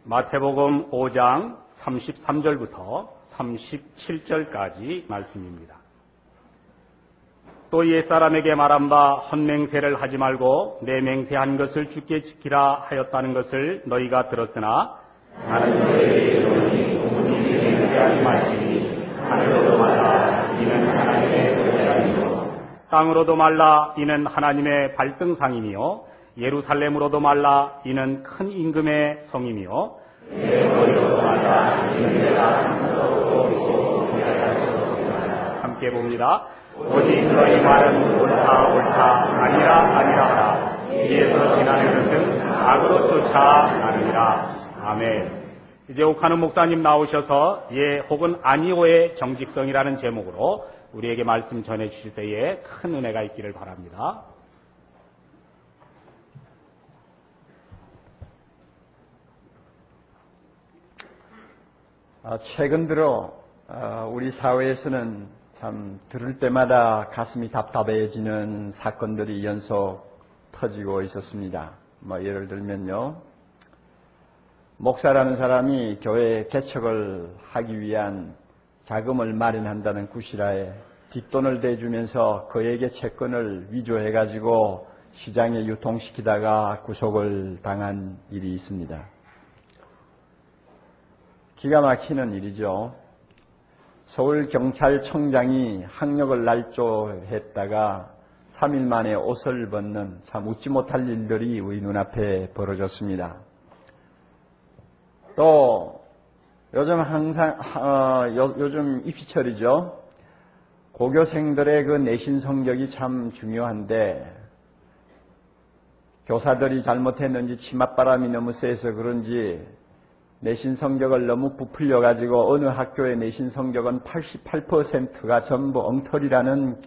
마태복음 5장 33절부터 37절까지 말씀입니다. 또 옛사람에게 말한 바 헛맹세를 하지 말고 내 맹세한 것을 주께 지키라 하였다는 것을 너희가 들었으나 나는 너희에게 이르노니 부모님이 맹세하지 말지니 하늘로도 말라 이는 하나님의 보좌이요 땅으로도 말라 이는 하나님의 발등상이며 예루살렘으로도 말라 이는 큰 임금의 성이며 내 머리로도 말라 이는 내가 상속으로 믿고 공개할 수 없으나 함께 봅니다. 오직 너희 말은 옳다 아니라 하라. 이에서 지나는 것은 악으로 쫓아나느니라. 아멘. 이제 옥하는 목사님 나오셔서 예 혹은 아니오의 정직성이라는 제목으로 우리에게 말씀 전해주실 때에 큰 은혜가 있기를 바랍니다. 최근 들어 우리 사회에서는 참 들을 때마다 가슴이 답답해지는 사건들이 연속 터지고 있었습니다. 예를 들면요, 목사라는 사람이 교회 개척을 하기 위한 자금을 마련한다는 구실하에 뒷돈을 대주면서 그에게 채권을 위조해가지고 시장에 유통시키다가 구속을 당한 일이 있습니다. 기가 막히는 일이죠. 서울경찰청장이 학력을 날조했다가 3일 만에 옷을 벗는 참 웃지 못할 일들이 우리 눈앞에 벌어졌습니다. 또 요즘 요즘 입시철이죠. 고교생들의 그 내신 성적이 참 중요한데 교사들이 잘못했는지 치맛바람이 너무 세서 그런지 내신 성적을 너무 부풀려가지고 어느 학교의 내신 성적은 88%가 전부 엉터리라는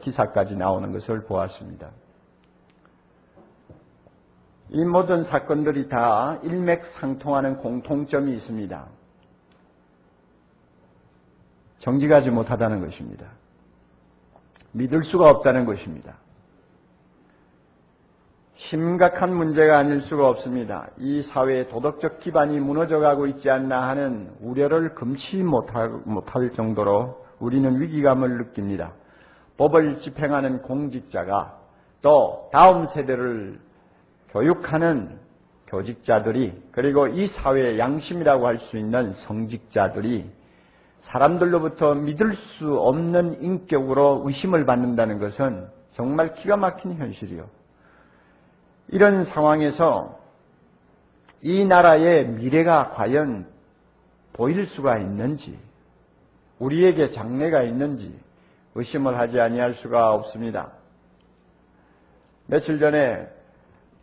기사까지 나오는 것을 보았습니다. 이 모든 사건들이 다 일맥상통하는 공통점이 있습니다. 정직하지 못하다는 것입니다. 믿을 수가 없다는 것입니다. 심각한 문제가 아닐 수가 없습니다. 이 사회의 도덕적 기반이 무너져가고 있지 않나 하는 우려를 금치 못할 정도로 우리는 위기감을 느낍니다. 법을 집행하는 공직자가 또 다음 세대를 교육하는 교직자들이 그리고 이 사회의 양심이라고 할 수 있는 성직자들이 사람들로부터 믿을 수 없는 인격으로 의심을 받는다는 것은 정말 기가 막힌 현실이요. 이런 상황에서 이 나라의 미래가 과연 보일 수가 있는지, 우리에게 장래가 있는지 의심을 하지 아니할 수가 없습니다. 며칠 전에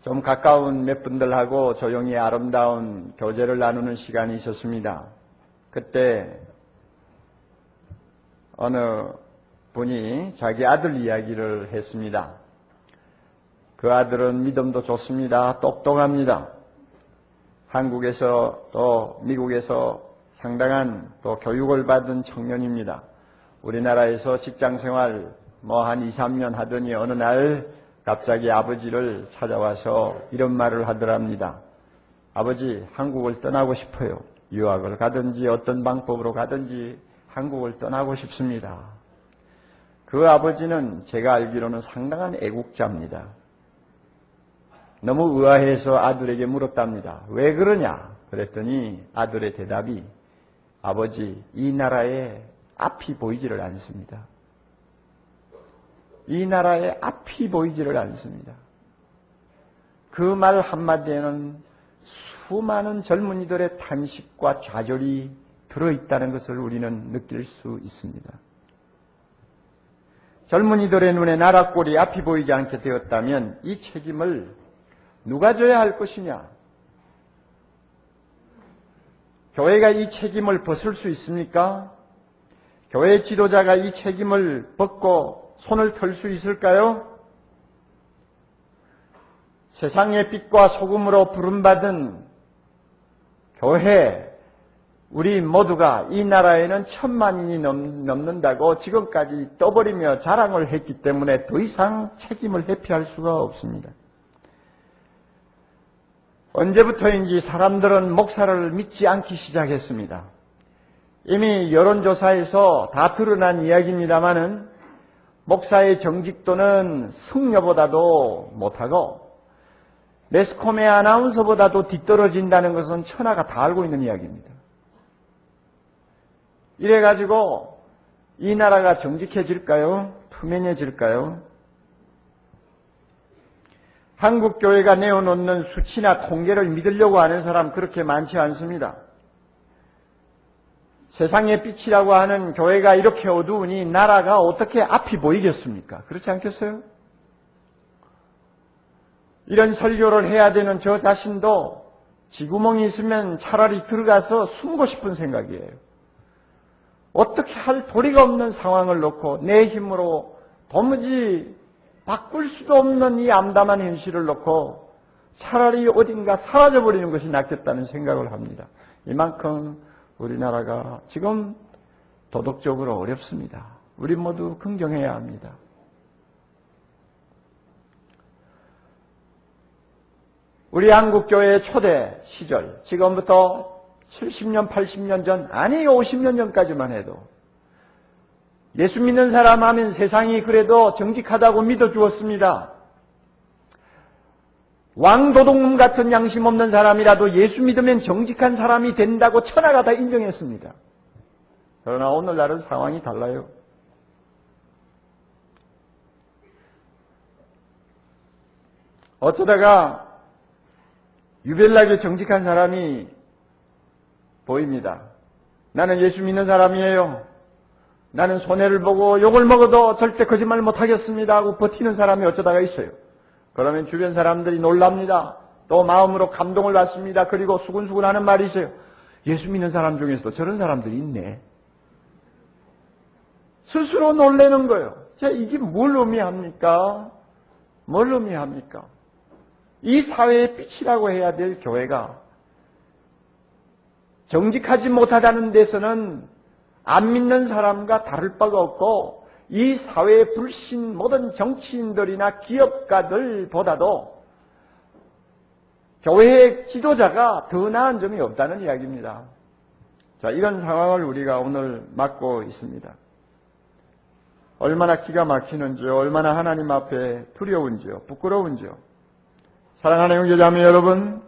좀 가까운 몇 분들하고 조용히 아름다운 교제를 나누는 시간이 있었습니다. 그때 어느 분이 자기 아들 이야기를 했습니다. 그 아들은 믿음도 좋습니다. 똑똑합니다. 한국에서 또 미국에서 상당한 또 교육을 받은 청년입니다. 우리나라에서 직장생활 한 2, 3년 하더니 어느 날 갑자기 아버지를 찾아와서 이런 말을 하더랍니다. 아버지, 한국을 떠나고 싶어요. 유학을 가든지 어떤 방법으로 가든지 한국을 떠나고 싶습니다. 그 아버지는 제가 알기로는 상당한 애국자입니다. 너무 의아해서 아들에게 물었답니다. 왜 그러냐? 그랬더니 아들의 대답이 아버지, 이 나라에 앞이 보이지를 않습니다. 이 나라에 앞이 보이지를 않습니다. 그 말 한마디에는 수많은 젊은이들의 탄식과 좌절이 들어있다는 것을 우리는 느낄 수 있습니다. 젊은이들의 눈에 나라 꼴이 앞이 보이지 않게 되었다면 이 책임을 누가 져야 할 것이냐? 교회가 이 책임을 벗을 수 있습니까? 교회 지도자가 이 책임을 벗고 손을 털 수 있을까요? 세상의 빛과 소금으로 부름받은 교회, 우리 모두가 이 나라에는 1000만인이 넘는다고 지금까지 떠버리며 자랑을 했기 때문에 더 이상 책임을 회피할 수가 없습니다. 언제부터인지 사람들은 목사를 믿지 않기 시작했습니다. 이미 여론조사에서 다 드러난 이야기입니다마는 목사의 정직도는 승려보다도 못하고 매스컴의 아나운서보다도 뒤떨어진다는 것은 천하가 다 알고 있는 이야기입니다. 이래가지고 이 나라가 정직해질까요? 투명해질까요? 한국교회가 내어놓는 수치나 통계를 믿으려고 하는 사람 그렇게 많지 않습니다. 세상의 빛이라고 하는 교회가 이렇게 어두우니 나라가 어떻게 앞이 보이겠습니까? 그렇지 않겠어요? 이런 설교를 해야 되는 저 자신도 쥐구멍이 있으면 차라리 들어가서 숨고 싶은 생각이에요. 어떻게 할 도리가 없는 상황을 놓고 내 힘으로 도무지 바꿀 수도 없는 이 암담한 현실을 놓고 차라리 어딘가 사라져버리는 것이 낫겠다는 생각을 합니다. 이만큼 우리나라가 지금 도덕적으로 어렵습니다. 우리 모두 긍정해야 합니다. 우리 한국교회의 초대 시절, 지금부터 70년, 80년 전, 아니 50년 전까지만 해도 예수 믿는 사람 하면 세상이 그래도 정직하다고 믿어주었습니다. 왕도둑놈 같은 양심 없는 사람이라도 예수 믿으면 정직한 사람이 된다고 천하가 다 인정했습니다. 그러나 오늘날은 상황이 달라요. 어쩌다가 유별나게 정직한 사람이 보입니다. 나는 예수 믿는 사람이에요. 나는 손해를 보고 욕을 먹어도 절대 거짓말 못하겠습니다 하고 버티는 사람이 어쩌다가 있어요. 그러면 주변 사람들이 놀랍니다. 또 마음으로 감동을 받습니다. 그리고 수근수근 하는 말이 있어요. 예수 믿는 사람 중에서도 저런 사람들이 있네. 스스로 놀라는 거예요. 이게 뭘 의미합니까? 뭘 의미합니까? 이 사회의 빛이라고 해야 될 교회가 정직하지 못하다는 데서는 안 믿는 사람과 다를 바가 없고 이 사회의 불신 모든 정치인들이나 기업가들보다도 교회의 지도자가 더 나은 점이 없다는 이야기입니다. 자, 이런 상황을 우리가 오늘 맞고 있습니다. 얼마나 기가 막히는지요, 얼마나 하나님 앞에 두려운지요, 부끄러운지요. 사랑하는 형제자매 여러분,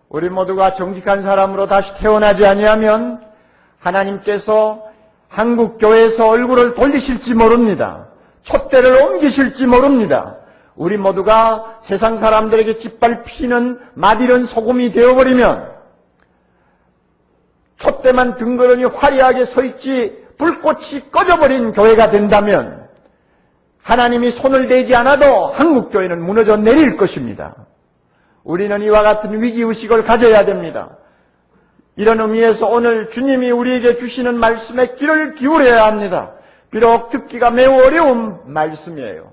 우리 모두가 정직한 사람으로 다시 태어나지 아니하면 하나님께서 한국교회에서 얼굴을 돌리실지 모릅니다. 촛대를 옮기실지 모릅니다. 우리 모두가 세상 사람들에게 짓밟히는 마디른 소금이 되어버리면 촛대만 덩그러니 화려하게 서있지 불꽃이 꺼져버린 교회가 된다면 하나님이 손을 대지 않아도 한국교회는 무너져 내릴 것입니다. 우리는 이와 같은 위기의식을 가져야 됩니다. 이런 의미에서 오늘 주님이 우리에게 주시는 말씀에 귀를 기울여야 합니다. 비록 듣기가 매우 어려운 말씀이에요.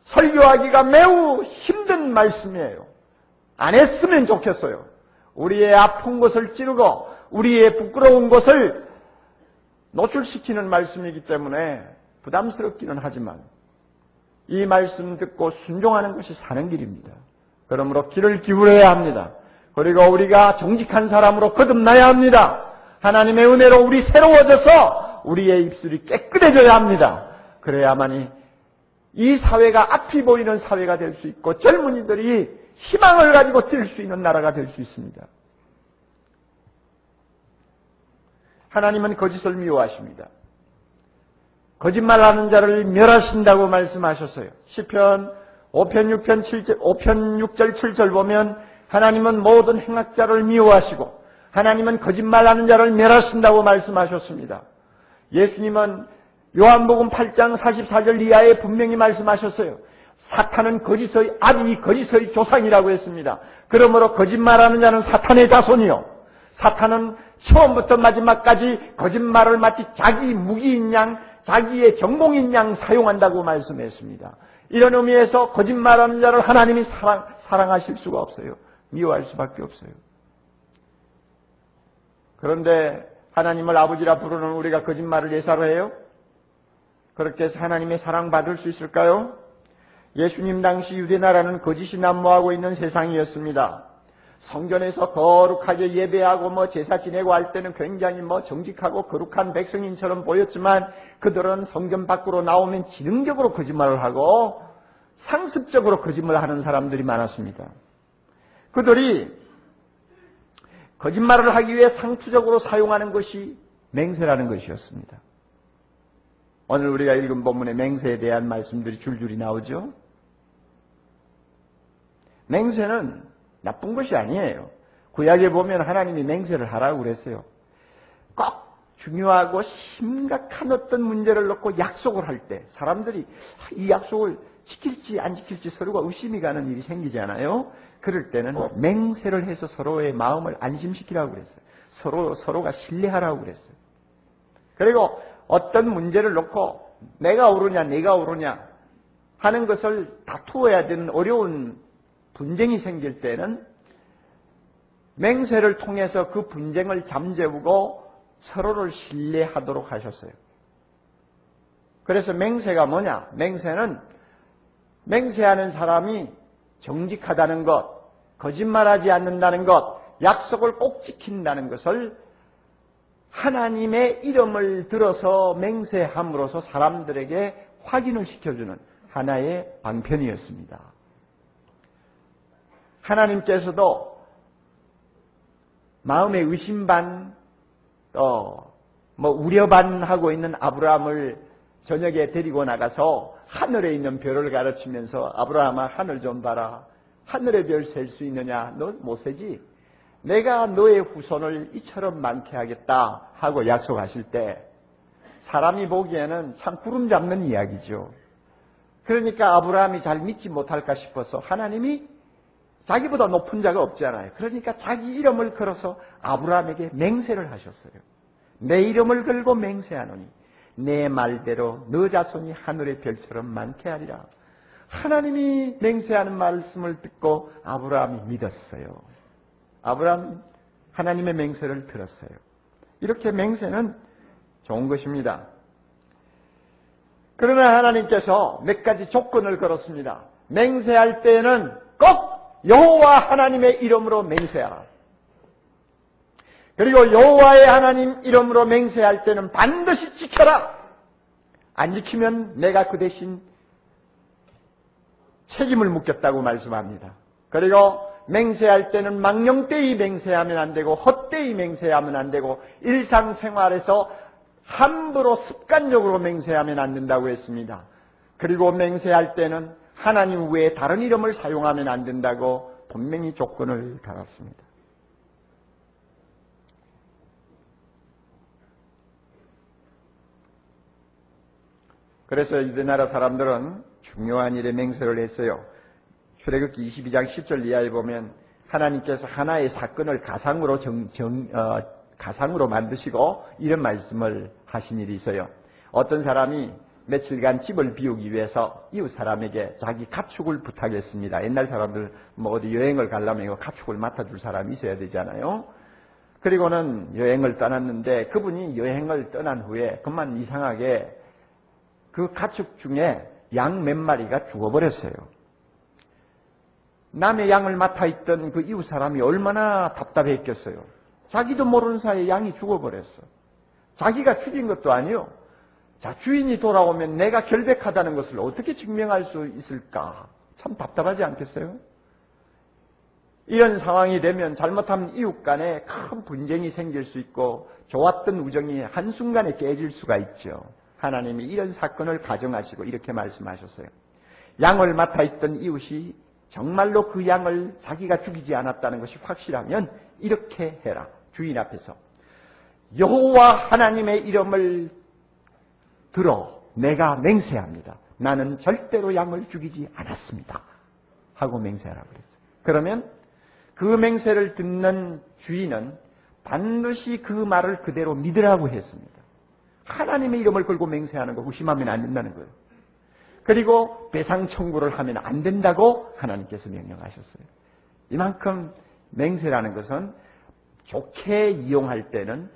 설교하기가 매우 힘든 말씀이에요. 안 했으면 좋겠어요. 우리의 아픈 것을 찌르고 우리의 부끄러운 것을 노출시키는 말씀이기 때문에 부담스럽기는 하지만 이 말씀 듣고 순종하는 것이 사는 길입니다. 그러므로 귀를 기울여야 합니다. 그리고 우리가 정직한 사람으로 거듭나야 합니다. 하나님의 은혜로 우리 새로워져서 우리의 입술이 깨끗해져야 합니다. 그래야만이 이 사회가 앞이 보이는 사회가 될 수 있고 젊은이들이 희망을 가지고 뛸 수 있는 나라가 될 수 있습니다. 하나님은 거짓을 미워하십니다. 거짓말하는 자를 멸하신다고 말씀하셨어요. 시편 5편 6절 7절 보면 하나님은 모든 행악자를 미워하시고 하나님은 거짓말하는 자를 멸하신다고 말씀하셨습니다. 예수님은 요한복음 8장 44절 이하에 분명히 말씀하셨어요. 사탄은 거짓의 아비 거짓의 조상이라고 했습니다. 그러므로 거짓말하는 자는 사탄의 자손이요. 사탄은 처음부터 마지막까지 거짓말을 마치 자기 무기인 양 자기의 전공인 양 사용한다고 말씀했습니다. 이런 의미에서 거짓말하는 자를 하나님이 사랑하실 수가 없어요. 미워할 수밖에 없어요. 그런데 하나님을 아버지라 부르는 우리가 거짓말을 예사로 해요? 그렇게 해서 하나님의 사랑받을 수 있을까요? 예수님 당시 유대나라는 거짓이 난무하고 있는 세상이었습니다. 성전에서 거룩하게 예배하고 제사 지내고 할 때는 굉장히 정직하고 거룩한 백성인처럼 보였지만 그들은 성전 밖으로 나오면 지능적으로 거짓말을 하고 상습적으로 거짓말을 하는 사람들이 많았습니다. 그들이 거짓말을 하기 위해 상투적으로 사용하는 것이 맹세라는 것이었습니다. 오늘 우리가 읽은 본문에 맹세에 대한 말씀들이 줄줄이 나오죠. 맹세는 나쁜 것이 아니에요. 구약에 보면 하나님이 맹세를 하라고 그랬어요. 꼭 중요하고 심각한 어떤 문제를 놓고 약속을 할 때 사람들이 이 약속을 지킬지 안 지킬지 서로가 의심이 가는 일이 생기잖아요. 그럴 때는 맹세를 해서 서로의 마음을 안심시키라고 그랬어요. 서로가 신뢰하라고 그랬어요. 그리고 어떤 문제를 놓고 내가 옳으냐 내가 옳으냐 하는 것을 다투어야 되는 어려운 분쟁이 생길 때는 맹세를 통해서 그 분쟁을 잠재우고 서로를 신뢰하도록 하셨어요. 그래서 맹세가 뭐냐? 맹세는 맹세하는 사람이 정직하다는 것, 거짓말하지 않는다는 것, 약속을 꼭 지킨다는 것을 하나님의 이름을 들어서 맹세함으로써 사람들에게 확인을 시켜주는 하나의 방편이었습니다. 하나님께서도 마음에 의심 반, 우려 반 하고 있는 아브라함을 저녁에 데리고 나가서 하늘에 있는 별을 가르치면서 아브라함아 하늘 좀 봐라. 하늘의 별 셀 수 있느냐? 너 못 세지? 내가 너의 후손을 이처럼 많게 하겠다 하고 약속하실 때 사람이 보기에는 참 구름 잡는 이야기죠. 그러니까 아브라함이 잘 믿지 못할까 싶어서 하나님이 자기보다 높은 자가 없잖아요. 그러니까 자기 이름을 걸어서 아브라함에게 맹세를 하셨어요. 내 이름을 걸고 맹세하노니 내 말대로 너 자손이 하늘의 별처럼 많게 하리라. 하나님이 맹세하는 말씀을 듣고 아브라함이 믿었어요. 아브라함 하나님의 맹세를 들었어요. 이렇게 맹세는 좋은 것입니다. 그러나 하나님께서 몇 가지 조건을 걸었습니다. 맹세할 때에는 꼭 여호와 하나님의 이름으로 맹세하라. 그리고 여호와의 하나님 이름으로 맹세할 때는 반드시 지켜라. 안 지키면 내가 그 대신 책임을 묻겠다고 말씀합니다. 그리고 맹세할 때는 망령되이 맹세하면 안 되고 헛되이 맹세하면 안 되고 일상생활에서 함부로 습관적으로 맹세하면 안 된다고 했습니다. 그리고 맹세할 때는 하나님 외에 다른 이름을 사용하면 안 된다고 분명히 조건을 달았습니다. 그래서 이스라엘 사람들은 중요한 일에 맹세를 했어요. 출애굽기 22장 10절 이하에 보면 하나님께서 하나의 사건을 가상으로 만드시고 이런 말씀을 하신 일이 있어요. 어떤 사람이 며칠간 집을 비우기 위해서 이웃 사람에게 자기 가축을 부탁했습니다. 옛날 사람들 어디 여행을 가려면 가축을 맡아줄 사람이 있어야 되잖아요. 그리고는 여행을 떠났는데 그분이 여행을 떠난 후에 그만 이상하게 그 가축 중에 양 몇 마리가 죽어버렸어요. 남의 양을 맡아 있던 그 이웃 사람이 얼마나 답답했겠어요. 자기도 모르는 사이에 양이 죽어버렸어. 자기가 죽인 것도 아니요. 자, 주인이 돌아오면 내가 결백하다는 것을 어떻게 증명할 수 있을까? 참 답답하지 않겠어요? 이런 상황이 되면 잘못하면 이웃 간에 큰 분쟁이 생길 수 있고 좋았던 우정이 한순간에 깨질 수가 있죠. 하나님이 이런 사건을 가정하시고 이렇게 말씀하셨어요. 양을 맡아 있던 이웃이 정말로 그 양을 자기가 죽이지 않았다는 것이 확실하면 이렇게 해라. 주인 앞에서 여호와 하나님의 이름을 들어 내가 맹세합니다. 나는 절대로 양을 죽이지 않았습니다. 하고 맹세하라고 그랬어요. 그러면 그 맹세를 듣는 주인은 반드시 그 말을 그대로 믿으라고 했습니다. 하나님의 이름을 걸고 맹세하는 거 의심하면 안 된다는 거예요. 그리고 배상 청구를 하면 안 된다고 하나님께서 명령하셨어요. 이만큼 맹세라는 것은 좋게 이용할 때는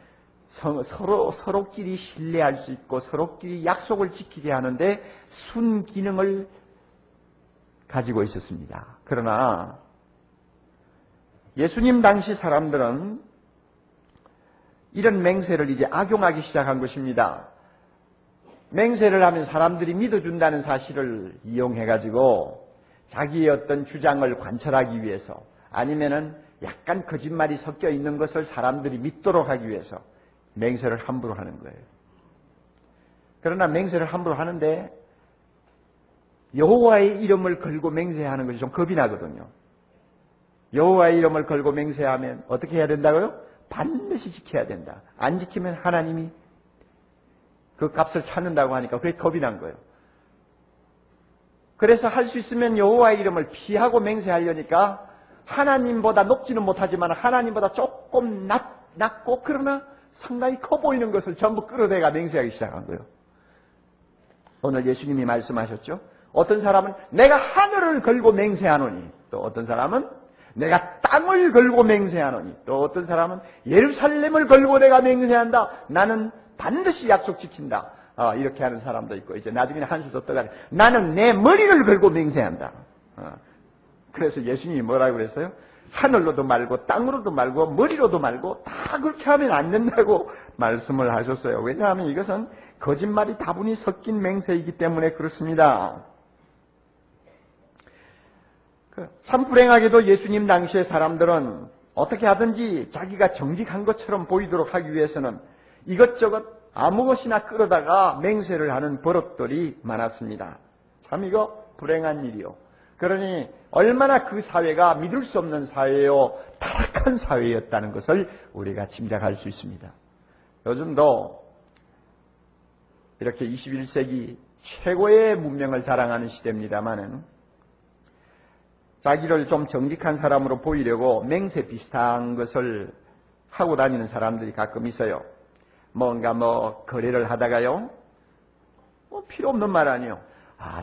서로끼리 신뢰할 수 있고 서로끼리 약속을 지키게 하는데 순기능을 가지고 있었습니다. 그러나 예수님 당시 사람들은 이런 맹세를 이제 악용하기 시작한 것입니다. 맹세를 하면 사람들이 믿어준다는 사실을 이용해가지고 자기의 어떤 주장을 관철하기 위해서 아니면은 약간 거짓말이 섞여 있는 것을 사람들이 믿도록 하기 위해서 맹세를 함부로 하는 거예요. 그러나 맹세를 함부로 하는데 여호와의 이름을 걸고 맹세하는 것이 좀 겁이 나거든요. 여호와의 이름을 걸고 맹세하면 어떻게 해야 된다고요? 반드시 지켜야 된다. 안 지키면 하나님이 그 값을 찾는다고 하니까 그게 겁이 난 거예요. 그래서 할 수 있으면 여호와의 이름을 피하고 맹세하려니까 하나님보다 높지는 못하지만 하나님보다 조금 낮고 그러나 상당히 커 보이는 것을 전부 끌어내가 맹세하기 시작한 거예요. 오늘 예수님이 말씀하셨죠. 어떤 사람은 내가 하늘을 걸고 맹세하노니, 또 어떤 사람은 내가 땅을 걸고 맹세하노니, 또 어떤 사람은 예루살렘을 걸고 내가 맹세한다. 나는 반드시 약속 지킨다. 이렇게 하는 사람도 있고, 이제 나중에는 한 수 더 떠가니 나는 내 머리를 걸고 맹세한다. 그래서 예수님이 뭐라고 그랬어요? 하늘로도 말고 땅으로도 말고 머리로도 말고 다 그렇게 하면 안 된다고 말씀을 하셨어요. 왜냐하면 이것은 거짓말이 다분히 섞인 맹세이기 때문에 그렇습니다. 참 불행하게도 예수님 당시의 사람들은 어떻게 하든지 자기가 정직한 것처럼 보이도록 하기 위해서는 이것저것 아무 것이나 끌어다가 맹세를 하는 버릇들이 많았습니다. 참 이거 불행한 일이요. 그러니 얼마나 그 사회가 믿을 수 없는 사회요, 타락한 사회였다는 것을 우리가 짐작할 수 있습니다. 요즘도 이렇게 21세기 최고의 문명을 자랑하는 시대입니다마는 자기를 좀 정직한 사람으로 보이려고 맹세 비슷한 것을 하고 다니는 사람들이 가끔 있어요. 뭔가 거래를 하다가요. 필요 없는 말 아니에요.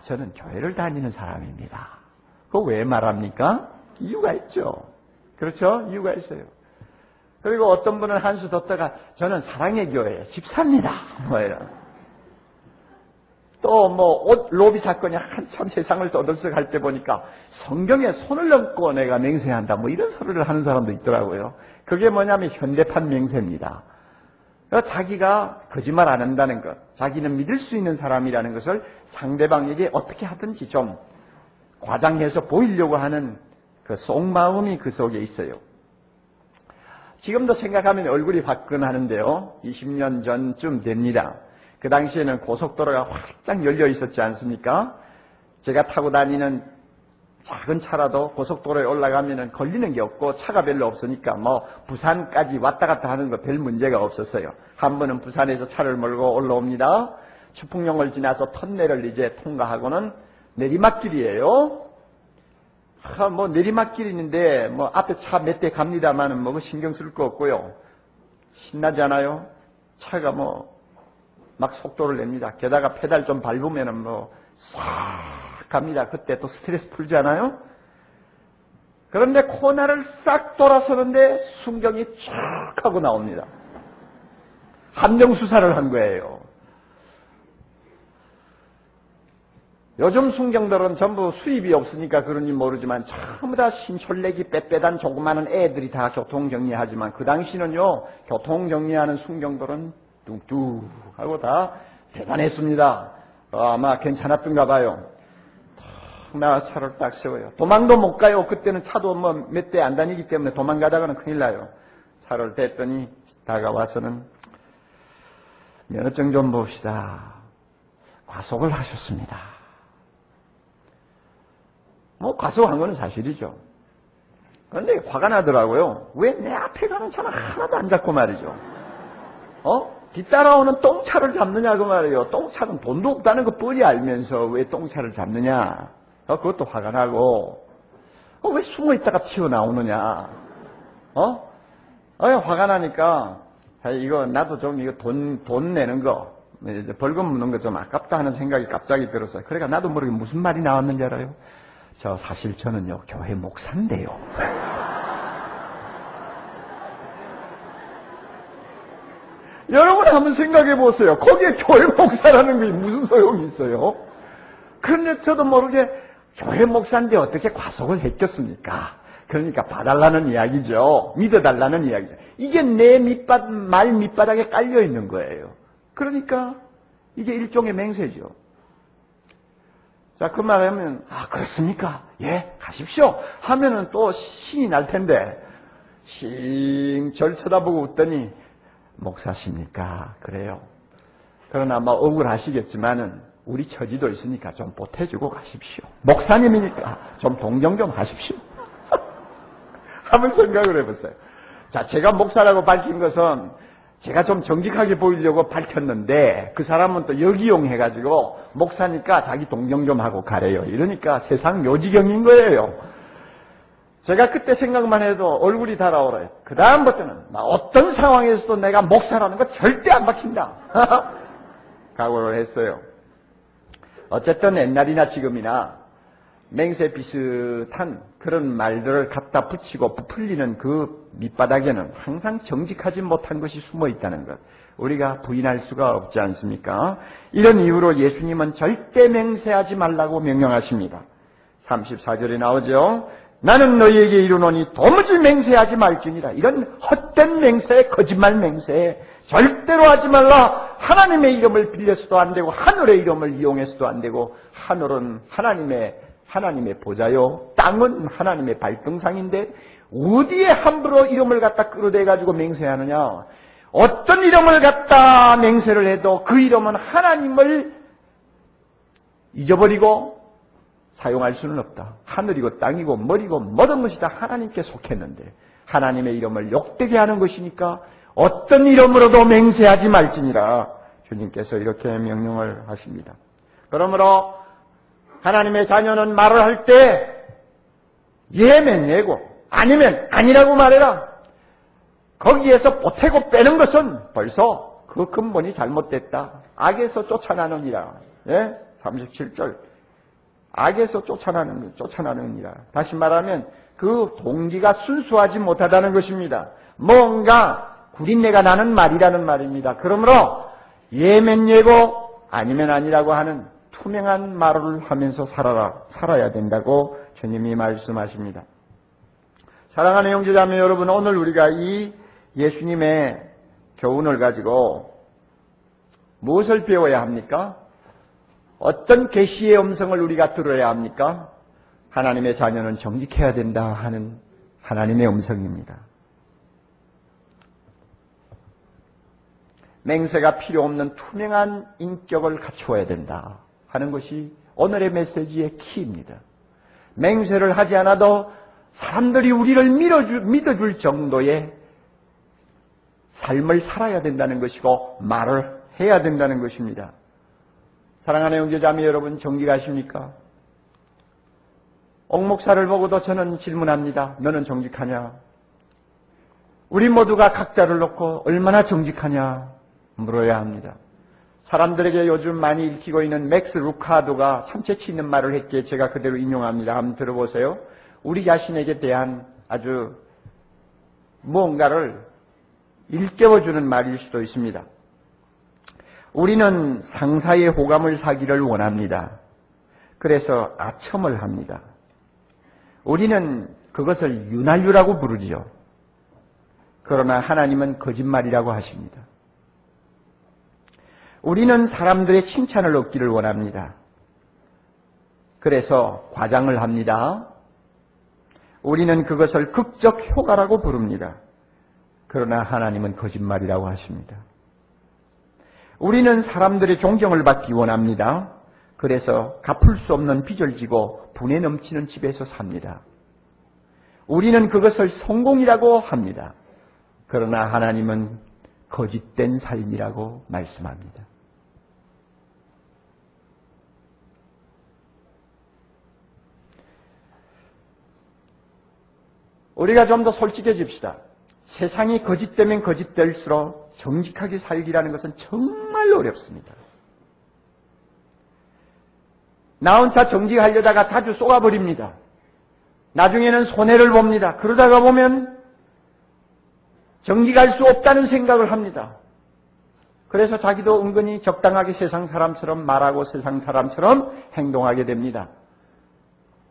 저는 교회를 다니는 사람입니다. 그거 왜 말합니까? 이유가 있죠. 그렇죠? 이유가 있어요. 그리고 어떤 분은 한 수 더 떠가 저는 사랑의 교회 집사입니다. 뭐예요. 또 옷 로비 사건이 한참 세상을 떠들썩할 때 보니까 성경에 손을 얹고 내가 맹세한다. 이런 소리를 하는 사람도 있더라고요. 그게 뭐냐면 현대판 맹세입니다. 자기가 거짓말 안 한다는 것, 자기는 믿을 수 있는 사람이라는 것을 상대방에게 어떻게 하든지 좀 과장해서 보이려고 하는 그 속마음이 그 속에 있어요. 지금도 생각하면 얼굴이 화끈하는데요. 20년 전쯤 됩니다. 그 당시에는 고속도로가 활짝 열려 있었지 않습니까? 제가 타고 다니는 작은 차라도 고속도로에 올라가면은 걸리는 게 없고 차가 별로 없으니까 부산까지 왔다 갔다 하는 거 별 문제가 없었어요. 한 번은 부산에서 차를 몰고 올라옵니다. 추풍령을 지나서 터널을 이제 통과하고는 내리막길이에요. 내리막길이 있는데 앞에 차 몇 대 갑니다만은 신경 쓸 거 없고요. 신나지 않아요? 차가 막 속도를 냅니다. 게다가 페달 좀 밟으면은 싹 갑니다. 그때 또 스트레스 풀지 않아요? 그런데 코너를 싹 돌아서는데 순경이 쫙 하고 나옵니다. 함정수사를 한 거예요. 요즘 순경들은 전부 수입이 없으니까 그런지 모르지만 전부 다 신철내기 빼빼단 조그마한 애들이 다 교통정리하지만 그 당시는요, 교통정리하는 순경들은 뚱뚱 하고 다 대단했습니다. 아마 괜찮았던가 봐요. 나 차를 딱 세워요. 도망도 못 가요. 그때는 차도 몇 대 안 다니기 때문에 도망가다가는 큰일 나요. 차를 댔더니 다가와서는 면허증 좀 봅시다. 과속을 하셨습니다. 과속한 건 사실이죠. 그런데 화가 나더라고요. 왜 내 앞에 가는 차는 하나도 안 잡고 말이죠. 뒤따라오는 똥차를 잡느냐고 말이에요. 똥차는 돈도 없다는 거 뻔히 알면서 왜 똥차를 잡느냐. 그것도 화가 나고, 왜 숨어 있다가 튀어나오느냐. 화가 나니까, 이거 나도 좀 이거 돈 내는 거, 벌금 묻는 거 좀 아깝다 하는 생각이 갑자기 들었어요. 그러니까 나도 모르게 무슨 말이 나왔는지 알아요? 사실 저는요, 교회 목사인데요. 여러분 한번 생각해 보세요. 거기에 교회 목사라는 게 무슨 소용이 있어요? 그런데 저도 모르게 교회 목사인데 어떻게 과속을 했겠습니까? 그러니까 봐달라는 이야기죠. 믿어달라는 이야기죠. 이게 내 말 밑바닥에 깔려 있는 거예요. 그러니까 이게 일종의 맹세죠. 자, 그 말하면, 그렇습니까? 예, 가십시오. 하면은 또 신이 날 텐데, 절 쳐다보고 웃더니, 목사십니까? 그래요. 그러나 뭐 억울하시겠지만은, 우리 처지도 있으니까 좀 보태주고 가십시오. 목사님이니까 좀 동정 좀 하십시오. 한번 생각을 해보세요. 자, 제가 목사라고 밝힌 것은 제가 좀 정직하게 보이려고 밝혔는데 그 사람은 또 역이용해가지고 목사니까 자기 동정 좀 하고 가래요. 이러니까 세상 묘지경인 거예요. 제가 그때 생각만 해도 얼굴이 달아오라요. 그 다음부터는 어떤 상황에서도 내가 목사라는 거 절대 안 박힌다. 각오를 했어요. 어쨌든 옛날이나 지금이나 맹세 비슷한 그런 말들을 갖다 붙이고 부풀리는 그 밑바닥에는 항상 정직하지 못한 것이 숨어 있다는 것, 우리가 부인할 수가 없지 않습니까? 이런 이유로 예수님은 절대 맹세하지 말라고 명령하십니다. 34절에 나오죠. 나는 너희에게 이르노니 도무지 맹세하지 말지니라. 이런 헛된 맹세, 거짓말 맹세 절대로 하지 말라. 하나님의 이름을 빌려서도 안 되고 하늘의 이름을 이용해서도 안 되고, 하늘은 하나님의 보좌요, 땅은 하나님의 발등상인데 어디에 함부로 이름을 갖다 끌어대가지고 맹세하느냐. 어떤 이름을 갖다 맹세를 해도 그 이름은 하나님을 잊어버리고 사용할 수는 없다. 하늘이고 땅이고 머리고 모든 것이 다 하나님께 속했는데 하나님의 이름을 욕되게 하는 것이니까 어떤 이름으로도 맹세하지 말지니라. 주님께서 이렇게 명령을 하십니다. 그러므로 하나님의 자녀는 말을 할 때 예면 예고, 아니면 아니라고 말해라. 거기에서 보태고 빼는 것은 벌써 그 근본이 잘못됐다. 악에서 쫓아나느니라. 예? 37절. 악에서 쫓아나느니라. 다시 말하면 그 동기가 순수하지 못하다는 것입니다. 뭔가 구린내가 나는 말이라는 말입니다. 그러므로 예면 예고, 아니면 아니라고 하는 투명한 말을 하면서 살아야 된다고 주님이 말씀하십니다. 사랑하는 형제자매 여러분, 오늘 우리가 이 예수님의 교훈을 가지고 무엇을 배워야 합니까? 어떤 계시의 음성을 우리가 들어야 합니까? 하나님의 자녀는 정직해야 된다 하는 하나님의 음성입니다. 맹세가 필요 없는 투명한 인격을 갖추어야 된다 하는 것이 오늘의 메시지의 키입니다. 맹세를 하지 않아도 사람들이 우리를 믿어줄 정도의 삶을 살아야 된다는 것이고 말을 해야 된다는 것입니다. 사랑하는 형제자매 여러분, 정직하십니까? 옥 목사를 보고도 저는 질문합니다. 너는 정직하냐? 우리 모두가 각자를 놓고 얼마나 정직하냐 물어야 합니다. 사람들에게 요즘 많이 읽히고 있는 맥스 루카도가 참 재치 있는 말을 했기에 제가 그대로 인용합니다. 한번 들어보세요. 우리 자신에게 대한 아주 무언가를 일깨워주는 말일 수도 있습니다. 우리는 상사의 호감을 사기를 원합니다. 그래서 아첨을 합니다. 우리는 그것을 윤활유라고 부르지요. 그러나 하나님은 거짓말이라고 하십니다. 우리는 사람들의 칭찬을 얻기를 원합니다. 그래서 과장을 합니다. 우리는 그것을 극적 효과라고 부릅니다. 그러나 하나님은 거짓말이라고 하십니다. 우리는 사람들의 존경을 받기 원합니다. 그래서 갚을 수 없는 빚을 지고 분에 넘치는 집에서 삽니다. 우리는 그것을 성공이라고 합니다. 그러나 하나님은 거짓된 삶이라고 말씀합니다. 우리가 좀 더 솔직해집시다. 세상이 거짓되면 거짓될수록 정직하게 살기라는 것은 정말 어렵습니다. 나 혼자 정직하려다가 자주 쏘가버립니다. 나중에는 손해를 봅니다. 그러다가 보면 정직할 수 없다는 생각을 합니다. 그래서 자기도 은근히 적당하게 세상 사람처럼 말하고 세상 사람처럼 행동하게 됩니다.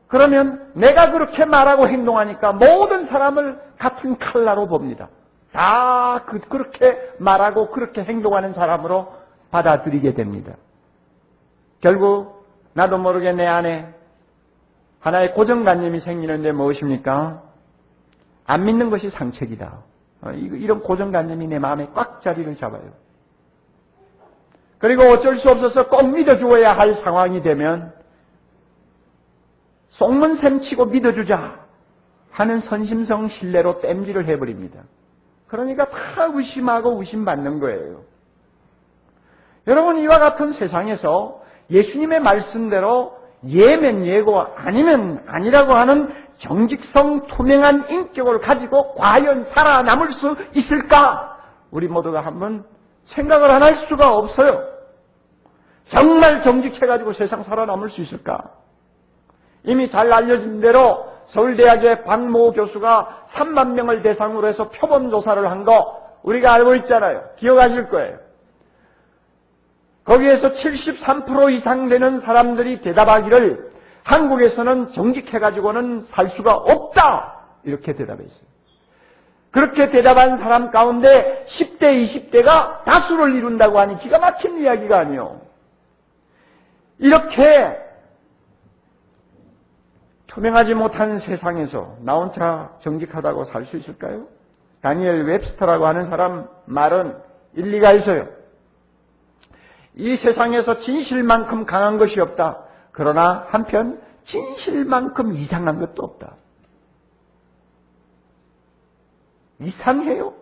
그러면 내가 그렇게 말하고 행동하니까 모든 사람을 같은 칼라로 봅니다. 다 그렇게 말하고 그렇게 행동하는 사람으로 받아들이게 됩니다. 결국 나도 모르게 내 안에 하나의 고정관념이 생기는데 무엇입니까? 안 믿는 것이 상책이다. 이런 고정관념이 내 마음에 꽉 자리를 잡아요. 그리고 어쩔 수 없어서 꼭 믿어주어야 할 상황이 되면 속문셈 치고 믿어주자 하는 선심성 신뢰로 땜질을 해버립니다. 그러니까 다 의심하고 의심받는 거예요. 여러분, 이와 같은 세상에서 예수님의 말씀대로 예면 예고 아니면 아니라고 하는 정직성 투명한 인격을 가지고 과연 살아남을 수 있을까? 우리 모두가 한번 생각을 안 할 수가 없어요. 정말 정직해가지고 세상 살아남을 수 있을까? 이미 잘 알려진 대로 서울대학의 박모 교수가 3만 명을 대상으로 해서 표본조사를 한 거 우리가 알고 있잖아요. 기억하실 거예요. 거기에서 73% 이상 되는 사람들이 대답하기를 한국에서는 정직해가지고는 살 수가 없다, 이렇게 대답했어요. 그렇게 대답한 사람 가운데 10대, 20대가 다수를 이룬다고 하니 기가 막힌 이야기가 아니요. 이렇게 투명하지 못한 세상에서 나 혼자 정직하다고 살 수 있을까요? 다니엘 웹스터라고 하는 사람 말은 일리가 있어요. 이 세상에서 진실만큼 강한 것이 없다. 그러나 한편 진실만큼 이상한 것도 없다. 이상해요.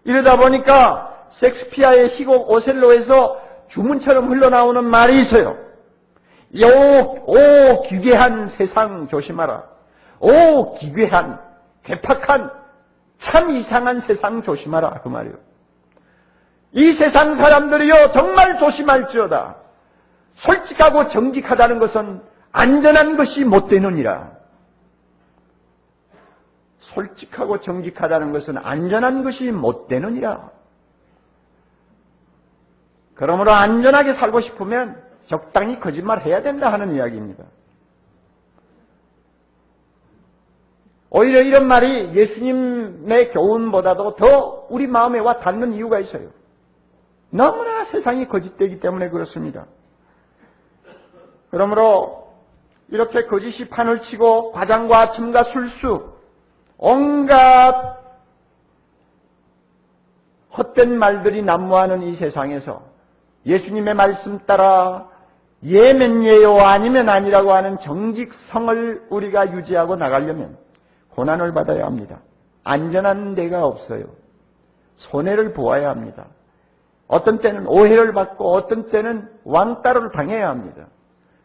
이러다 보니까 셰익스피어의 희곡 오셀로에서 주문처럼 흘러나오는 말이 있어요. 오 기괴한 세상 조심하라. 오 기괴한 괴팍한 참 이상한 세상 조심하라, 그 말이요. 이 세상 사람들이요 정말 조심할지어다. 솔직하고 정직하다는 것은 안전한 것이 못 되느니라. 솔직하고 정직하다는 것은 안전한 것이 못 되느니라. 그러므로 안전하게 살고 싶으면 적당히 거짓말해야 된다 하는 이야기입니다. 오히려 이런 말이 예수님의 교훈보다도 더 우리 마음에 와 닿는 이유가 있어요. 너무나 세상이 거짓되기 때문에 그렇습니다. 그러므로 이렇게 거짓이 판을 치고 과장과 첨가 술수 온갖 헛된 말들이 난무하는 이 세상에서 예수님의 말씀 따라 예면 예요 아니면 아니라고 하는 정직성을 우리가 유지하고 나가려면 고난을 받아야 합니다. 안전한 데가 없어요. 손해를 보아야 합니다. 어떤 때는 오해를 받고 어떤 때는 왕따를 당해야 합니다.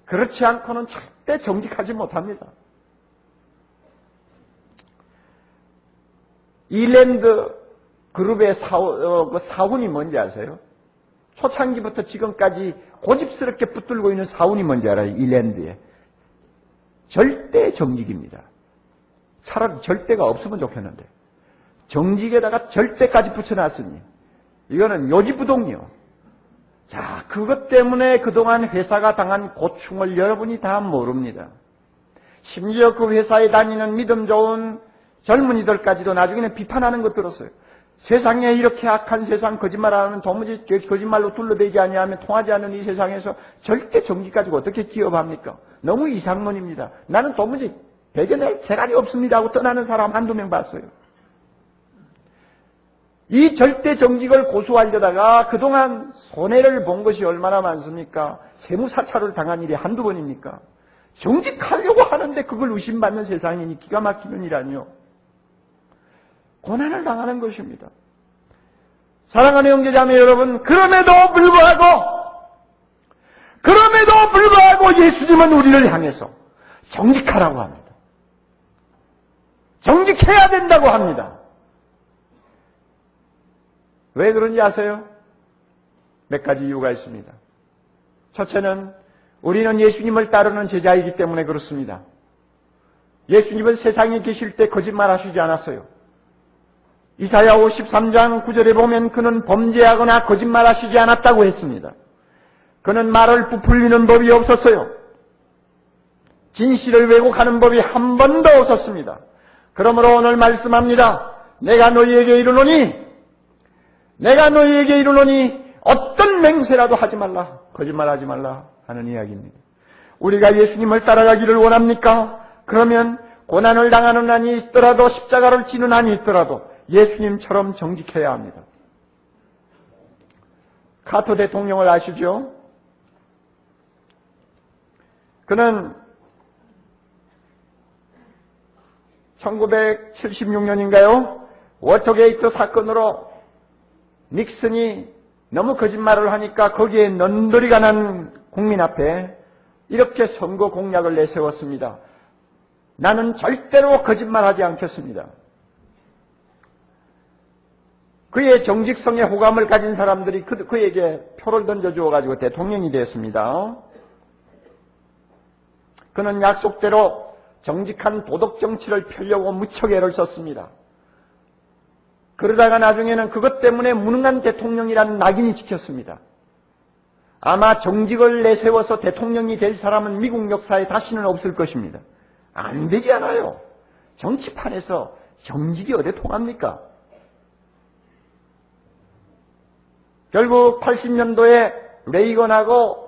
그렇지 않고는 절대 정직하지 못합니다. 일랜드 그룹의 사훈이 뭔지 아세요? 초창기부터 지금까지 고집스럽게 붙들고 있는 사훈이 뭔지 알아요? 일랜드에. 절대 정직입니다. 차라리 절대가 없으면 좋겠는데 정직에다가 절대까지 붙여놨으니 이거는 요지부동이요. 자, 그것 때문에 그동안 회사가 당한 고충을 여러분이 다 모릅니다. 심지어 그 회사에 다니는 믿음 좋은 젊은이들까지도 나중에는 비판하는 것 들었어요. 세상에 이렇게 악한 세상, 거짓말하면 도무지 거짓말로 둘러대지 아니하면 통하지 않는 이 세상에서 절대 정직 가지고 어떻게 기업합니까? 너무 이상론입니다. 나는 도무지 배겨낼 재간이 없습니다 하고 떠나는 사람 한두 명 봤어요. 이 절대 정직을 고수하려다가 그동안 손해를 본 것이 얼마나 많습니까? 세무사찰을 당한 일이 한두 번입니까? 정직하려고 하는데 그걸 의심받는 세상이니 기가 막히는 일아니요. 고난을 당하는 것입니다. 사랑하는 형제자매 여러분, 그럼에도 불구하고 예수님은 우리를 향해서 정직하라고 합니다. 정직해야 된다고 합니다. 왜 그런지 아세요? 몇 가지 이유가 있습니다. 첫째는 우리는 예수님을 따르는 제자이기 때문에 그렇습니다. 예수님은 세상에 계실 때 거짓말하시지 않았어요. 이사야 53장 9절에 보면 그는 범죄하거나 거짓말하시지 않았다고 했습니다. 그는 말을 부풀리는 법이 없었어요. 진실을 왜곡하는 법이 한 번도 없었습니다. 그러므로 오늘 말씀합니다. 내가 너희에게 이르노니 어떤 맹세라도 하지 말라, 거짓말하지 말라 하는 이야기입니다. 우리가 예수님을 따라가기를 원합니까? 그러면 고난을 당하는 한이 있더라도, 십자가를 지는 한이 있더라도 예수님처럼 정직해야 합니다. 카터 대통령을 아시죠? 그는 1976년인가요? 워터게이트 사건으로 닉슨이 너무 거짓말을 하니까 거기에 넌더리가 난 국민 앞에 이렇게 선거 공약을 내세웠습니다. 나는 절대로 거짓말하지 않겠습니다. 그의 정직성에 호감을 가진 사람들이 그에게 표를 던져주어가지고 대통령이 되었습니다. 그는 약속대로 정직한 도덕 정치를 펴려고 무척 애를 썼습니다. 그러다가 나중에는 그것 때문에 무능한 대통령이라는 낙인이 찍혔습니다. 아마 정직을 내세워서 대통령이 될 사람은 미국 역사에 다시는 없을 것입니다. 안 되지 않아요. 정치판에서 정직이 어디 통합니까? 결국 80년도에 레이건하고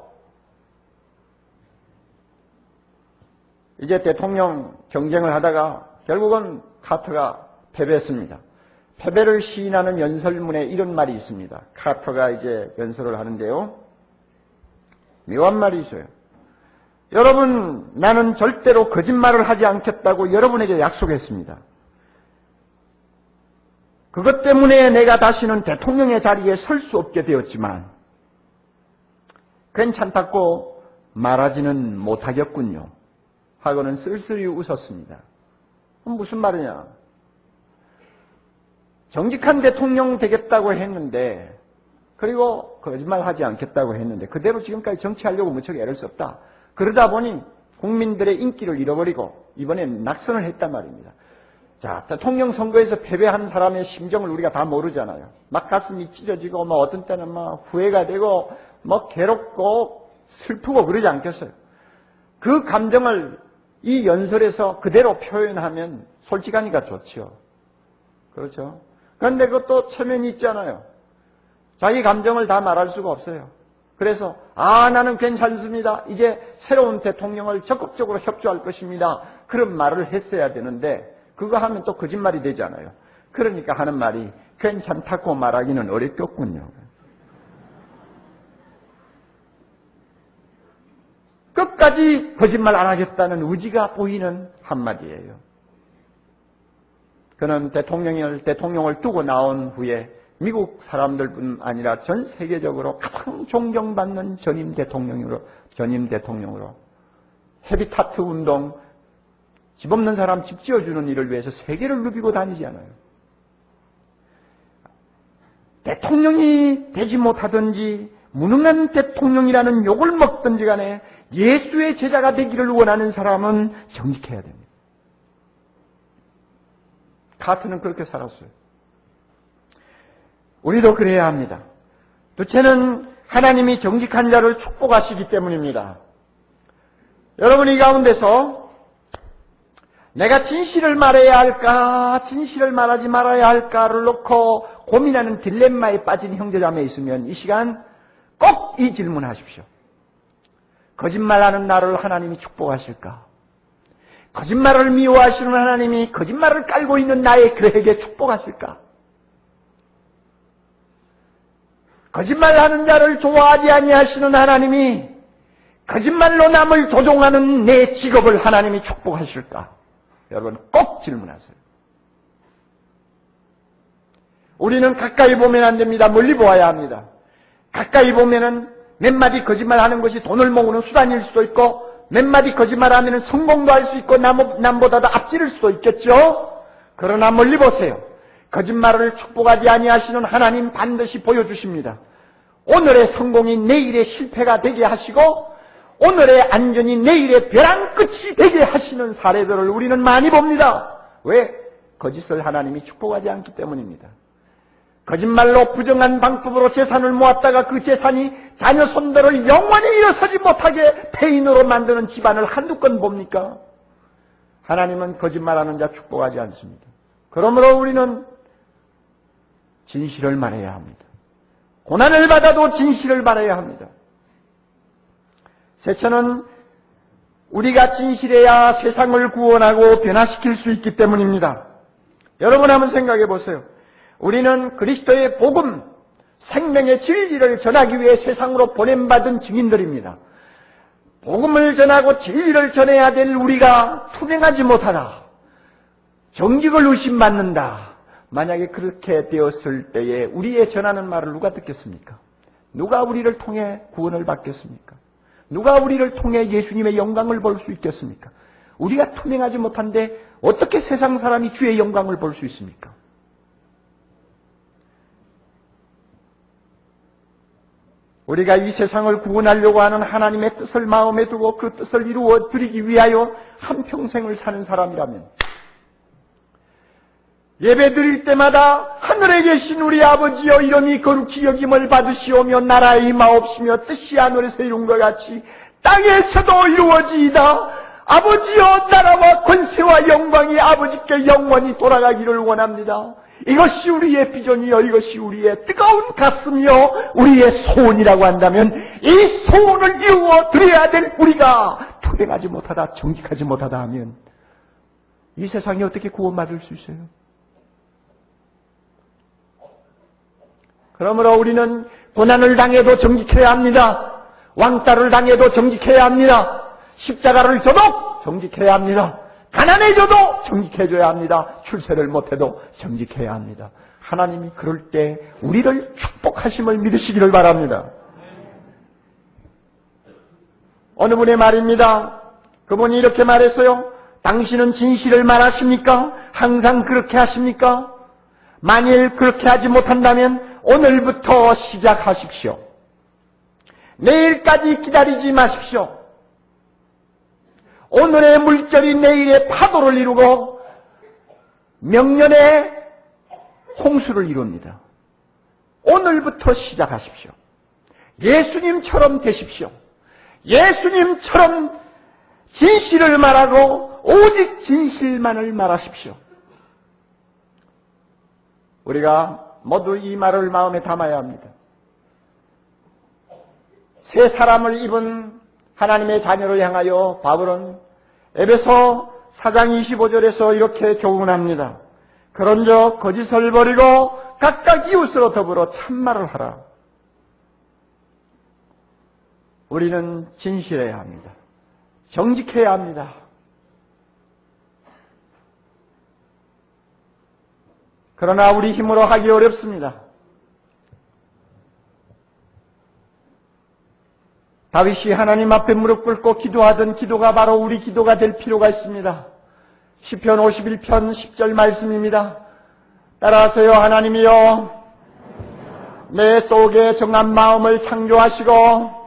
이제 대통령 경쟁을 하다가 결국은 카터가 패배했습니다. 패배를 시인하는 연설문에 이런 말이 있습니다. 카터가 이제 연설을 하는데요. 묘한 말이 있어요. 여러분, 나는 절대로 거짓말을 하지 않겠다고 여러분에게 약속했습니다. 그것 때문에 내가 다시는 대통령의 자리에 설 수 없게 되었지만 괜찮다고 말하지는 못하겠군요. 하고는 쓸쓸히 웃었습니다. 무슨 말이냐? 정직한 대통령 되겠다고 했는데, 그리고 거짓말하지 않겠다고 했는데 그대로 지금까지 정치하려고 무척 애를 썼다. 그러다 보니 국민들의 인기를 잃어버리고 이번에 낙선을 했단 말입니다. 자, 대통령 선거에서 패배한 사람의 심정을 우리가 다 모르잖아요. 막 가슴이 찢어지고, 어떤 때는 후회가 되고, 괴롭고, 슬프고 그러지 않겠어요? 그 감정을 이 연설에서 그대로 표현하면 솔직하니까 좋죠. 그렇죠? 그런데 그것도 체면이 있잖아요. 자기 감정을 다 말할 수가 없어요. 그래서, 나는 괜찮습니다. 이제 새로운 대통령을 적극적으로 협조할 것입니다. 그런 말을 했어야 되는데, 그거 하면 또 거짓말이 되잖아요. 그러니까 하는 말이 괜찮다고 말하기는 어렵겠군요. 끝까지 거짓말 안 하겠다는 의지가 보이는 한마디예요. 그는 대통령을 두고 나온 후에 미국 사람들뿐 아니라 전 세계적으로 가장 존경받는 전임 대통령으로 헤비타트 운동, 집 없는 사람 집 지어주는 일을 위해서 세계를 누비고 다니지 않아요. 대통령이 되지 못하든지 무능한 대통령이라는 욕을 먹든지 간에 예수의 제자가 되기를 원하는 사람은 정직해야 됩니다. 카트는 그렇게 살았어요. 우리도 그래야 합니다. 둘째는 하나님이 정직한 자를 축복하시기 때문입니다. 여러분, 이 가운데서 내가 진실을 말해야 할까, 진실을 말하지 말아야 할까를 놓고 고민하는 딜레마에 빠진 형제자매 있으면 이 시간 꼭 이 질문하십시오. 거짓말하는 나를 하나님이 축복하실까? 거짓말을 미워하시는 하나님이 거짓말을 깔고 있는 나의 그에게 축복하실까? 거짓말하는 자를 좋아하지 아니하시는 하나님이 거짓말로 남을 조종하는 내 직업을 하나님이 축복하실까? 여러분 꼭 질문하세요. 우리는 가까이 보면 안 됩니다. 멀리 보아야 합니다. 가까이 보면은 몇 마디 거짓말하는 것이 돈을 모으는 수단일 수도 있고, 몇 마디 거짓말하면은 성공도 할 수 있고 남보다도 앞지를 수도 있겠죠. 그러나 멀리 보세요. 거짓말을 축복하지 아니하시는 하나님 반드시 보여주십니다. 오늘의 성공이 내일의 실패가 되게 하시고, 오늘의 안전이 내일의 벼랑 끝이 되게 하시는 사례들을 우리는 많이 봅니다. 왜? 거짓을 하나님이 축복하지 않기 때문입니다. 거짓말로 부정한 방법으로 재산을 모았다가 그 재산이 자녀 손들을 영원히 일어서지 못하게 폐인으로 만드는 집안을 한두 건 봅니까? 하나님은 거짓말하는 자 축복하지 않습니다. 그러므로 우리는 진실을 말해야 합니다. 고난을 받아도 진실을 말해야 합니다. 세천은 우리가 진실해야 세상을 구원하고 변화시킬 수 있기 때문입니다. 여러분 한번 생각해 보세요. 우리는 그리스도의 복음, 생명의 진리를 전하기 위해 세상으로 보냄받은 증인들입니다. 복음을 전하고 진리를 전해야 될 우리가 투명하지 못하다, 정직을 의심받는다. 만약에 그렇게 되었을 때에 우리의 전하는 말을 누가 듣겠습니까? 누가 우리를 통해 구원을 받겠습니까? 누가 우리를 통해 예수님의 영광을 볼 수 있겠습니까? 우리가 투명하지 못한데 어떻게 세상 사람이 주의 영광을 볼 수 있습니까? 우리가 이 세상을 구원하려고 하는 하나님의 뜻을 마음에 두고 그 뜻을 이루어 드리기 위하여 한평생을 사는 사람이라면 예배 드릴 때마다 하늘에 계신 우리 아버지여 이름이 거룩히 여김을 받으시오며 나라의 임하옵시며 뜻이 하늘에서 이룬 것 같이 땅에서도 이루어지이다. 아버지여 나라와 권세와 영광이 아버지께 영원히 돌아가기를 원합니다. 이것이 우리의 비전이요 이것이 우리의 뜨거운 가슴이요 우리의 소원이라고 한다면 이 소원을 이루어 드려야 될 우리가 투명하지 못하다, 정직하지 못하다 하면 이 세상이 어떻게 구원받을 수 있어요? 그러므로 우리는 고난을 당해도 정직해야 합니다. 왕따를 당해도 정직해야 합니다. 십자가를 져도 정직해야 합니다. 가난해져도 정직해져야 합니다. 출세를 못해도 정직해야 합니다. 하나님이 그럴 때 우리를 축복하심을 믿으시기를 바랍니다. 어느 분의 말입니다. 그분이 이렇게 말했어요. 당신은 진실을 말하십니까? 항상 그렇게 하십니까? 만일 그렇게 하지 못한다면 오늘부터 시작하십시오. 내일까지 기다리지 마십시오. 오늘의 물결이 내일의 파도를 이루고 명년의 홍수를 이룹니다. 오늘부터 시작하십시오. 예수님처럼 되십시오. 예수님처럼 진실을 말하고 오직 진실만을 말하십시오. 우리가 모두 이 말을 마음에 담아야 합니다. 새 사람을 입은 하나님의 자녀를 향하여 바울은 에베소 4장 25절에서 이렇게 교훈합니다. 그런즉 거짓을 버리고 각각 이웃으로 더불어 참말을 하라. 우리는 진실해야 합니다. 정직해야 합니다. 그러나 우리 힘으로 하기 어렵습니다. 다윗이 하나님 앞에 무릎 꿇고 기도하던 기도가 바로 우리 기도가 될 필요가 있습니다. 시편 51편 10절 말씀입니다. 따라하세요. 하나님이여 내 속에 정한 마음을 창조하시고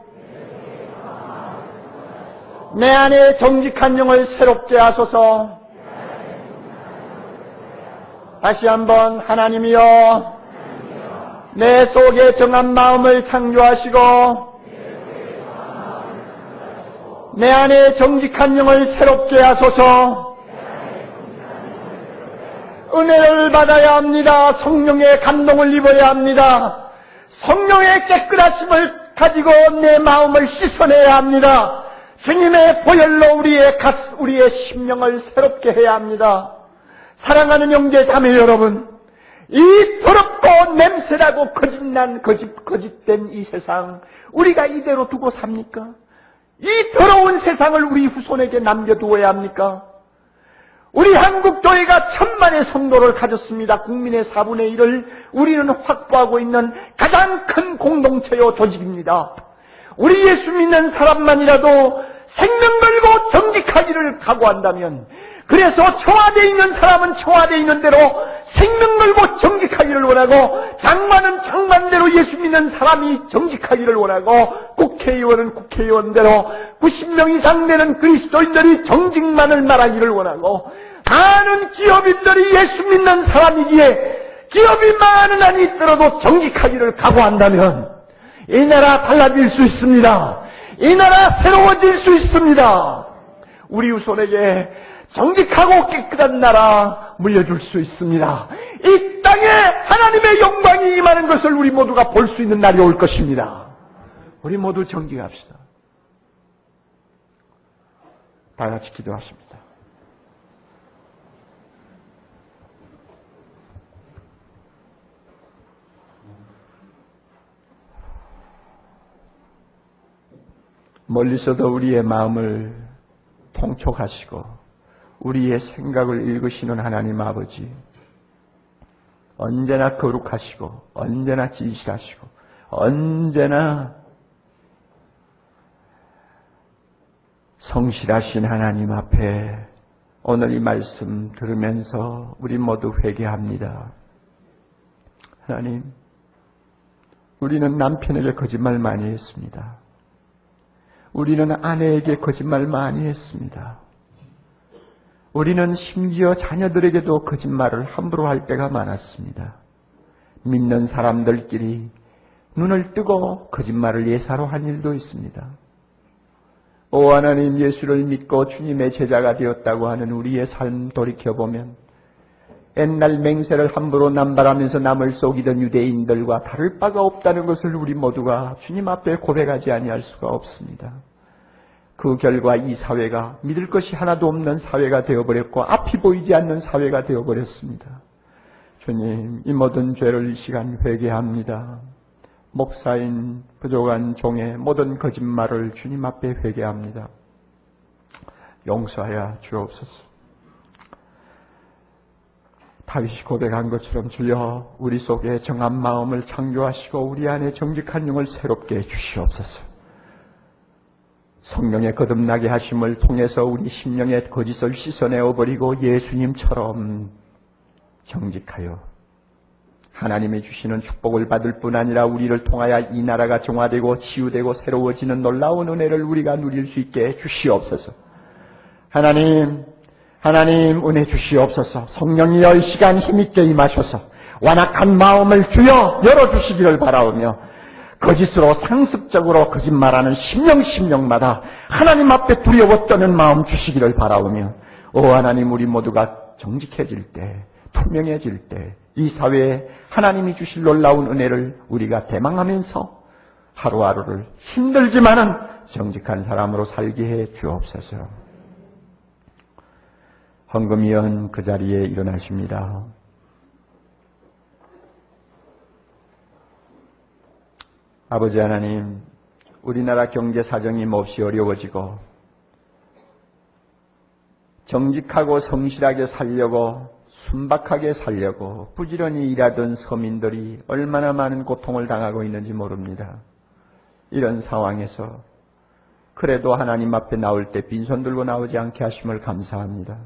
내 안에 정직한 영을 새롭게 하소서. 다시 한번 하나님이여 내 속에 정한 마음을 창조하시고 내 안에 정직한 영을 새롭게 하소서. 은혜를 받아야 합니다. 성령의 감동을 입어야 합니다. 성령의 깨끗하심을 가지고 내 마음을 씻어내야 합니다. 주님의 보혈로 우리의 심령을 새롭게 해야 합니다. 사랑하는 형제 자매 여러분, 이 더럽고 냄새나고 거짓된 이 세상 우리가 이대로 두고 삽니까? 이 더러운 세상을 우리 후손에게 남겨두어야 합니까? 우리 한국교회가 1000만의 성도를 가졌습니다. 국민의 4분의 1을 우리는 확보하고 있는 가장 큰 공동체요 조직입니다. 우리 예수 믿는 사람만이라도 생명 걸고 정직하기를 각오한다면, 그래서 청와대에 있는 사람은 청와대에 있는 대로 생명 걸고 정직하기를 원하고, 장관은 장관대로 예수 믿는 사람이 정직하기를 원하고, 국회의원은 국회의원대로 90명 이상 되는 그리스도인들이 정직만을 말하기를 원하고, 많은 기업인들이 예수 믿는 사람이기에 기업이 많은 한이 있더라도 정직하기를 각오한다면, 이 나라 달라질 수 있습니다. 이 나라 새로워질 수 있습니다. 우리 후손에게 정직하고 깨끗한 나라 물려줄 수 있습니다. 이 땅에 하나님의 영광이 임하는 것을 우리 모두가 볼 수 있는 날이 올 것입니다. 우리 모두 정직합시다. 다 같이 기도하십니다. 멀리서도 우리의 마음을 통촉하시고 우리의 생각을 읽으시는 하나님 아버지, 언제나 거룩하시고 언제나 진실하시고 언제나 성실하신 하나님 앞에 오늘 이 말씀 들으면서 우리 모두 회개합니다. 하나님, 우리는 남편에게 거짓말 많이 했습니다. 우리는 아내에게 거짓말 많이 했습니다. 우리는 심지어 자녀들에게도 거짓말을 함부로 할 때가 많았습니다. 믿는 사람들끼리 눈을 뜨고 거짓말을 예사로 한 일도 있습니다. 오 하나님, 예수를 믿고 주님의 제자가 되었다고 하는 우리의 삶 돌이켜보면 옛날 맹세를 함부로 남발하면서 남을 속이던 유대인들과 다를 바가 없다는 것을 우리 모두가 주님 앞에 고백하지 아니할 수가 없습니다. 그 결과 이 사회가 믿을 것이 하나도 없는 사회가 되어버렸고 앞이 보이지 않는 사회가 되어버렸습니다. 주님, 이 모든 죄를 이 시간 회개합니다. 목사인 부족한 종의 모든 거짓말을 주님 앞에 회개합니다. 용서하여 주옵소서. 다윗이 고백한 것처럼 주여 우리 속에 정한 마음을 창조하시고 우리 안에 정직한 영을 새롭게 해주시옵소서. 성령의 거듭나게 하심을 통해서 우리 심령의 거짓을 씻어내어버리고 예수님처럼 정직하여 하나님이 주시는 축복을 받을 뿐 아니라 우리를 통하여 이 나라가 정화되고 치유되고 새로워지는 놀라운 은혜를 우리가 누릴 수 있게 해주시옵소서. 하나님 은혜 주시옵소서. 성령이여 이 시간 힘있게 임하셔서 완악한 마음을 주여 열어주시기를 바라오며 거짓으로 상습적으로 거짓말하는 심령마다 하나님 앞에 두려워 떠는 마음 주시기를 바라오며 오 하나님, 우리 모두가 정직해질 때, 투명해질 때 이 사회에 하나님이 주실 놀라운 은혜를 우리가 대망하면서 하루하루를 힘들지만은 정직한 사람으로 살게 해 주옵소서. 헌금위원 그 자리에 일어나십니다. 아버지 하나님, 우리나라 경제 사정이 몹시 어려워지고 정직하고 성실하게 살려고 순박하게 살려고 부지런히 일하던 서민들이 얼마나 많은 고통을 당하고 있는지 모릅니다. 이런 상황에서 그래도 하나님 앞에 나올 때 빈손 들고 나오지 않게 하심을 감사합니다.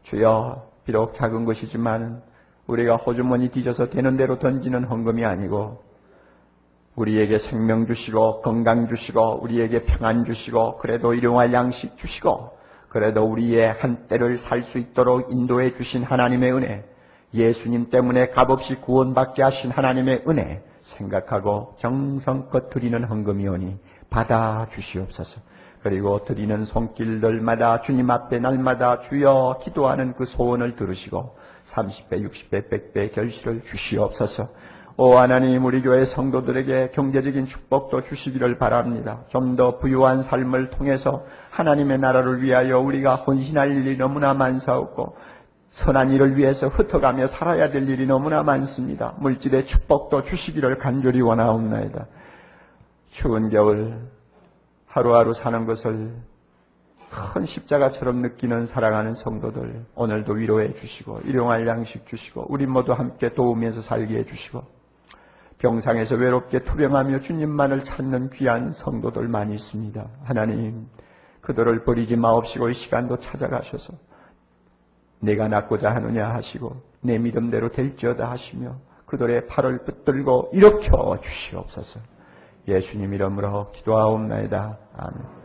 주여, 비록 작은 것이지만 우리가 호주머니 뒤져서 되는 대로 던지는 헌금이 아니고 우리에게 생명 주시고 건강 주시고 우리에게 평안 주시고 그래도 일용할 양식 주시고 그래도 우리의 한때를 살 수 있도록 인도해 주신 하나님의 은혜, 예수님 때문에 값없이 구원받게 하신 하나님의 은혜 생각하고 정성껏 드리는 헌금이오니 받아 주시옵소서. 그리고 드리는 손길들마다 주님 앞에 날마다 주여 기도하는 그 소원을 들으시고 30배, 60배, 100배 결실을 주시옵소서. 오 하나님, 우리 교회 성도들에게 경제적인 축복도 주시기를 바랍니다. 좀 더 부유한 삶을 통해서 하나님의 나라를 위하여 우리가 헌신할 일이 너무나 많사옵고 선한 일을 위해서 흩어가며 살아야 될 일이 너무나 많습니다. 물질의 축복도 주시기를 간절히 원하옵나이다. 추운 겨울 하루하루 사는 것을 큰 십자가처럼 느끼는 사랑하는 성도들 오늘도 위로해 주시고 일용할 양식 주시고 우리 모두 함께 도우면서 살게 해주시고 병상에서 외롭게 투병하며 주님만을 찾는 귀한 성도들 많이 있습니다. 하나님, 그들을 버리지 마옵시고 이 시간도 찾아가셔서 내가 낫고자 하느냐 하시고 내 믿음대로 될지어다 하시며 그들의 팔을 붙들고 일으켜 주시옵소서. 예수님 이름으로 기도하옵나이다. 아멘.